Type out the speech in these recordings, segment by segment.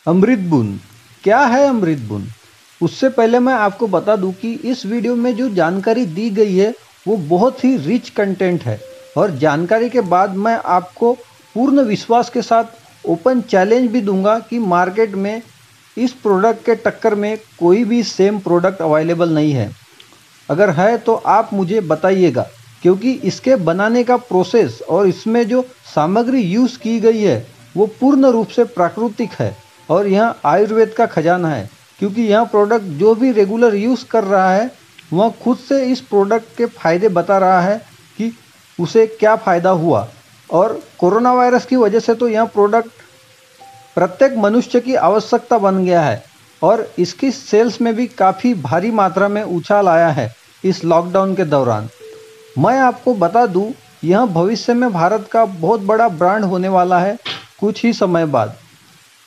अमृत बूंद। क्या है अमृत बूंद? उससे पहले मैं आपको बता दूं कि इस वीडियो में जो जानकारी दी गई है वो बहुत ही रिच कंटेंट है और जानकारी के बाद मैं आपको पूर्ण विश्वास के साथ ओपन चैलेंज भी दूंगा कि मार्केट में इस प्रोडक्ट के टक्कर में कोई भी सेम प्रोडक्ट अवेलेबल नहीं है। अगर है तो आप मुझे बताइएगा, क्योंकि इसके बनाने का प्रोसेस और इसमें जो सामग्री यूज़ की गई है वो पूर्ण रूप से प्राकृतिक है और यह आयुर्वेद का खजाना है। क्योंकि यह प्रोडक्ट जो भी रेगुलर यूज़ कर रहा है वह खुद से इस प्रोडक्ट के फ़ायदे बता रहा है कि उसे क्या फ़ायदा हुआ। और कोरोना वायरस की वजह से तो यह प्रोडक्ट प्रत्येक मनुष्य की आवश्यकता बन गया है और इसकी सेल्स में भी काफ़ी भारी मात्रा में उछाल आया है इस लॉकडाउन के दौरान। मैं आपको बता दूं, यह भविष्य में भारत का बहुत बड़ा ब्रांड होने वाला है कुछ ही समय बाद।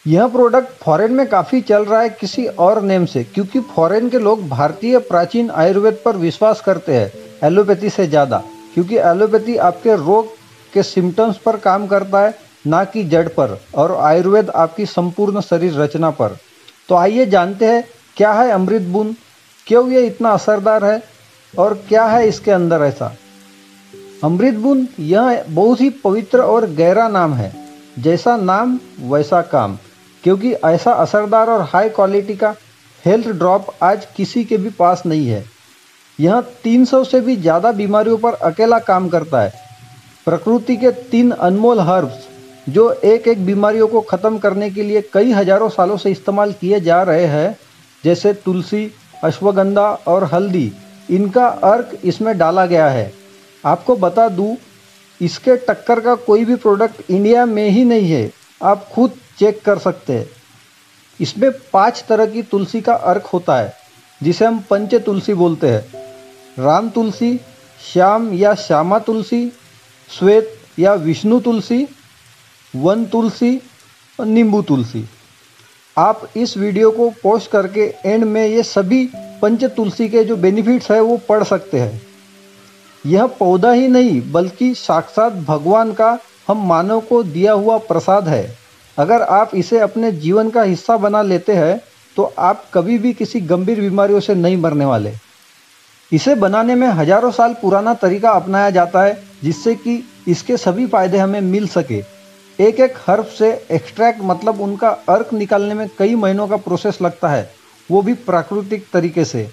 यह प्रोडक्ट फॉरेन में काफ़ी चल रहा है किसी और नेम से, क्योंकि फॉरेन के लोग भारतीय प्राचीन आयुर्वेद पर विश्वास करते हैं एलोपैथी से ज़्यादा। क्योंकि एलोपैथी आपके रोग के सिम्टम्स पर काम करता है, ना कि जड़ पर, और आयुर्वेद आपकी संपूर्ण शरीर रचना पर। तो आइए जानते हैं क्या है अमृत बूंद, क्यों ये इतना असरदार है और क्या है इसके अंदर ऐसा। अमृत बूंद यह बहुत ही पवित्र और गहरा नाम है। जैसा नाम वैसा काम, क्योंकि ऐसा असरदार और हाई क्वालिटी का हेल्थ ड्रॉप आज किसी के भी पास नहीं है। यह 300 से भी ज़्यादा बीमारियों पर अकेला काम करता है। प्रकृति के 3 अनमोल हर्ब्स जो एक एक बीमारियों को ख़त्म करने के लिए कई हजारों सालों से इस्तेमाल किए जा रहे हैं, जैसे तुलसी, अश्वगंधा और हल्दी, इनका अर्क इसमें डाला गया है। आपको बता दूं, इसके टक्कर का कोई भी प्रोडक्ट इंडिया में ही नहीं है। आप खुद चेक कर सकते हैं। इसमें 5 तरह की तुलसी का अर्क होता है, जिसे हम पंच तुलसी बोलते हैं। राम तुलसी, श्याम या श्यामा तुलसी, श्वेत या विष्णु तुलसी, वन तुलसी और नींबू तुलसी। आप इस वीडियो को पोस्ट करके एंड में ये सभी पंच तुलसी के जो बेनिफिट्स है वो पढ़ सकते हैं। यह पौधा ही नहीं बल्कि साक्षात भगवान का हम मानव को दिया हुआ प्रसाद है। अगर आप इसे अपने जीवन का हिस्सा बना लेते हैं तो आप कभी भी किसी गंभीर बीमारियों से नहीं मरने वाले। इसे बनाने में हजारों साल पुराना तरीका अपनाया जाता है, जिससे कि इसके सभी फायदे हमें मिल सके। एक एक हर्ब से एक्सट्रैक्ट मतलब उनका अर्क निकालने में कई महीनों का प्रोसेस लगता है, वो भी प्राकृतिक तरीके से।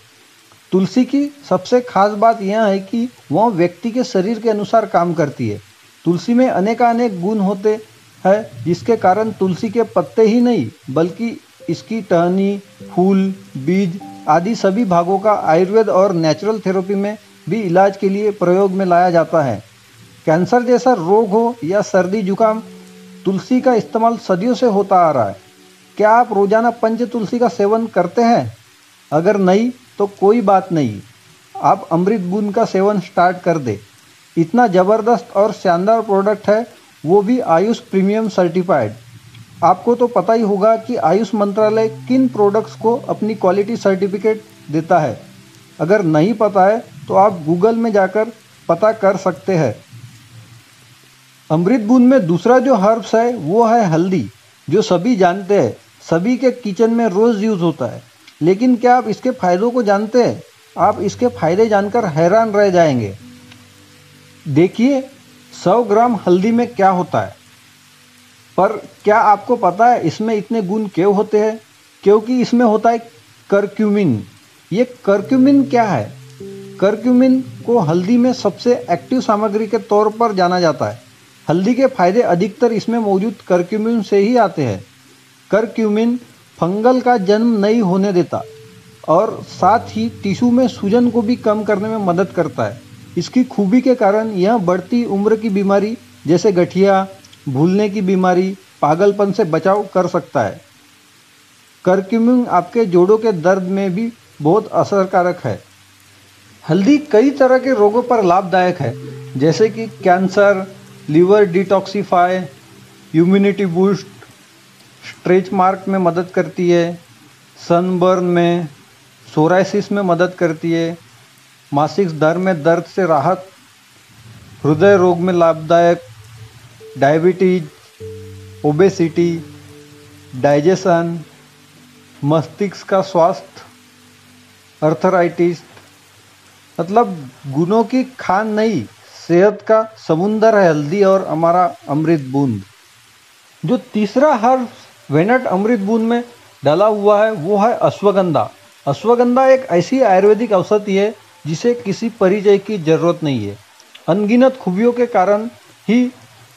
तुलसी की सबसे खास बात यह है कि वह व्यक्ति के शरीर के अनुसार काम करती है। तुलसी में अनेकानेक गुण होते हैं, जिसके कारण तुलसी के पत्ते ही नहीं बल्कि इसकी टहनी, फूल, बीज आदि सभी भागों का आयुर्वेद और नेचुरल थेरेपी में भी इलाज के लिए प्रयोग में लाया जाता है। कैंसर जैसा रोग हो या सर्दी जुकाम, तुलसी का इस्तेमाल सदियों से होता आ रहा है। क्या आप रोजाना पंच तुलसी का सेवन करते हैं? अगर नहीं तो कोई बात नहीं, आप अमृत बूंद का सेवन स्टार्ट कर दे। इतना ज़बरदस्त और शानदार प्रोडक्ट है, वो भी आयुष प्रीमियम सर्टिफाइड। आपको तो पता ही होगा कि आयुष मंत्रालय किन प्रोडक्ट्स को अपनी क्वालिटी सर्टिफिकेट देता है। अगर नहीं पता है तो आप गूगल में जाकर पता कर सकते हैं। अमृत बूंद में दूसरा जो हर्ब्स है वो है हल्दी, जो सभी जानते हैं, सभी के किचन में रोज़ यूज़ होता है। लेकिन क्या आप इसके फ़ायदों को जानते हैं? आप इसके फ़ायदे जानकर हैरान रह जाएंगे। देखिए, 100 ग्राम हल्दी में क्या होता है। पर क्या आपको पता है इसमें इतने गुण क्यों होते हैं? क्योंकि इसमें होता है करक्यूमिन। ये करक्यूमिन क्या है? करक्यूमिन को हल्दी में सबसे एक्टिव सामग्री के तौर पर जाना जाता है। हल्दी के फायदे अधिकतर इसमें मौजूद करक्यूमिन से ही आते हैं। करक्यूमिन फंगल का जन्म नहीं होने देता और साथ ही टिश्यू में सूजन को भी कम करने में मदद करता है। इसकी खूबी के कारण यह बढ़ती उम्र की बीमारी जैसे गठिया, भूलने की बीमारी, पागलपन से बचाव कर सकता है। करक्यूमिन आपके जोड़ों के दर्द में भी बहुत असरकारक है। हल्दी कई तरह के रोगों पर लाभदायक है, जैसे कि cancer, liver detoxify, immunity boost, stretch mark में मदद करती है, सनबर्न में, सोराइसिस में मदद करती है, मासिक धर्म में दर्द से राहत, हृदय रोग में लाभदायक, डायबिटीज, ओबेसिटी, डाइजेशन, मस्तिष्क का स्वास्थ्य, अर्थराइटिस, मतलब गुणों की खान नहीं, सेहत का समुंदर है हल्दी और हमारा अमृत बूंद। जो तीसरा हर्ब वेनट अमृत बूंद में डाला हुआ है वो है अश्वगंधा। अश्वगंधा एक ऐसी आयुर्वेदिक औषधि है जिसे किसी परिचय की जरूरत नहीं है। अनगिनत खूबियों के कारण ही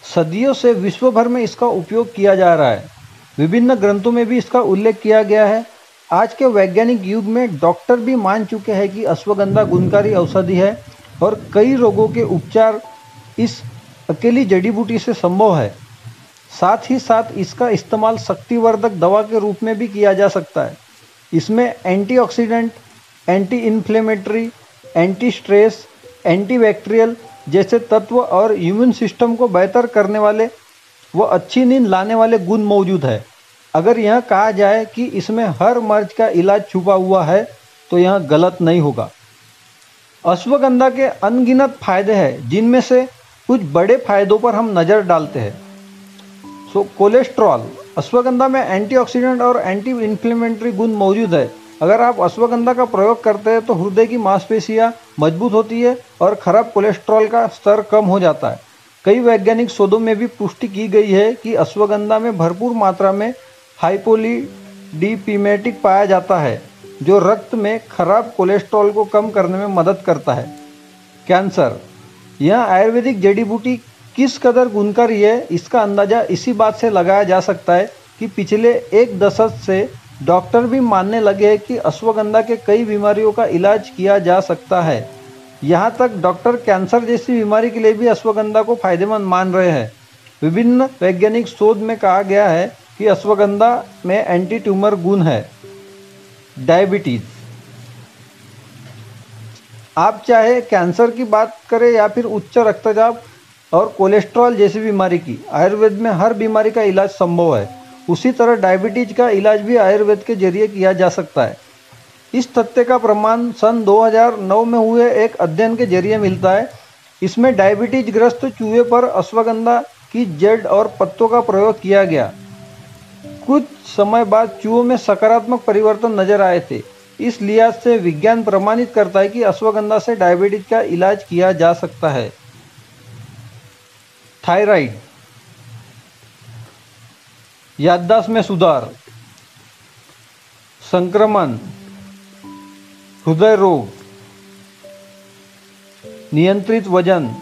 सदियों से विश्व भर में इसका उपयोग किया जा रहा है। विभिन्न ग्रंथों में भी इसका उल्लेख किया गया है। आज के वैज्ञानिक युग में डॉक्टर भी मान चुके हैं कि अश्वगंधा गुणकारी औषधि है और कई रोगों के उपचार इस अकेली जड़ी बूटी से संभव है। साथ ही साथ इसका इस्तेमाल शक्तिवर्धक दवा के रूप में भी किया जा सकता है। इसमें antioxidant, anti inflammatory, anti stress, antibacterial जैसे तत्व और इम्यून सिस्टम को बेहतर करने वाले व अच्छी नींद लाने वाले गुण मौजूद है। अगर यह कहा जाए कि इसमें हर मर्ज का इलाज छुपा हुआ है तो यह गलत नहीं होगा। अश्वगंधा के अनगिनत फायदे हैं, जिनमें से कुछ बड़े फायदों पर हम नज़र डालते हैं। कोलेस्ट्रॉल, अश्वगंधा में एंटीऑक्सीडेंट और एंटी इन्फ्लेमेटरी गुण मौजूद है। अगर आप अश्वगंधा का प्रयोग करते हैं तो हृदय की मांसपेशियां मजबूत होती है और खराब कोलेस्ट्रॉल का स्तर कम हो जाता है। कई वैज्ञानिक शोधों में भी पुष्टि की गई है कि अश्वगंधा में भरपूर मात्रा में हाइपोलिडिपिमेटिक पाया जाता है, जो रक्त में खराब कोलेस्ट्रॉल को कम करने में मदद करता है। कैंसर, यह आयुर्वेदिक जड़ी बूटी किस कदर गुणकारी है इसका अंदाज़ा इसी बात से लगाया जा सकता है कि पिछले एक दशक से डॉक्टर भी मानने लगे हैं कि अश्वगंधा के कई बीमारियों का इलाज किया जा सकता है। यहाँ तक डॉक्टर कैंसर जैसी बीमारी के लिए भी अश्वगंधा को फायदेमंद मान रहे हैं। विभिन्न वैज्ञानिक शोध में कहा गया है कि अश्वगंधा में एंटी ट्यूमर गुण है। डायबिटीज़, आप चाहे कैंसर की बात करें या फिर उच्च रक्तचाप और कोलेस्ट्रॉल जैसी बीमारी की, आयुर्वेद में हर बीमारी का इलाज संभव है। उसी तरह डायबिटीज का इलाज भी आयुर्वेद के जरिए किया जा सकता है। इस तथ्य का प्रमाण सन 2009 में हुए एक अध्ययन के जरिए मिलता है। इसमें डायबिटीज ग्रस्त चूहे पर अश्वगंधा की जड़ और पत्तों का प्रयोग किया गया। कुछ समय बाद चूहों में सकारात्मक परिवर्तन नजर आए थे। इस लिहाज से विज्ञान प्रमाणित करता है कि अश्वगंधा से डायबिटीज का इलाज किया जा सकता है। थायराइड, याददाश्त में सुधार, संक्रमण, हृदय रोग, नियंत्रित वजन,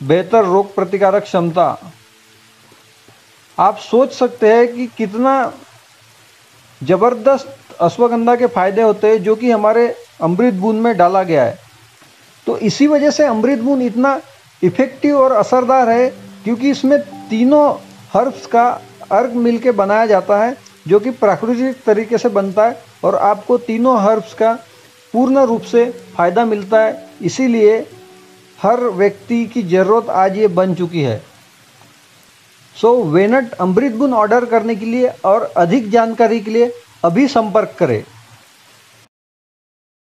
बेहतर रोग प्रतिकारक क्षमता। आप सोच सकते हैं कि कितना जबरदस्त अश्वगंधा के फायदे होते हैं जो कि हमारे अमृत बूंद में डाला गया है। तो इसी वजह से अमृत बूंद इतना इफेक्टिव और असरदार है, क्योंकि इसमें तीनों हर्ब्स का अर्क मिलके बनाया जाता है, जो कि प्राकृतिक तरीके से बनता है और आपको तीनों हर्ब्स का पूर्ण रूप से फ़ायदा मिलता है। इसीलिए हर व्यक्ति की ज़रूरत आज ये बन चुकी है। वेनट अमृत बूंद ऑर्डर करने के लिए और अधिक जानकारी के लिए अभी संपर्क करें।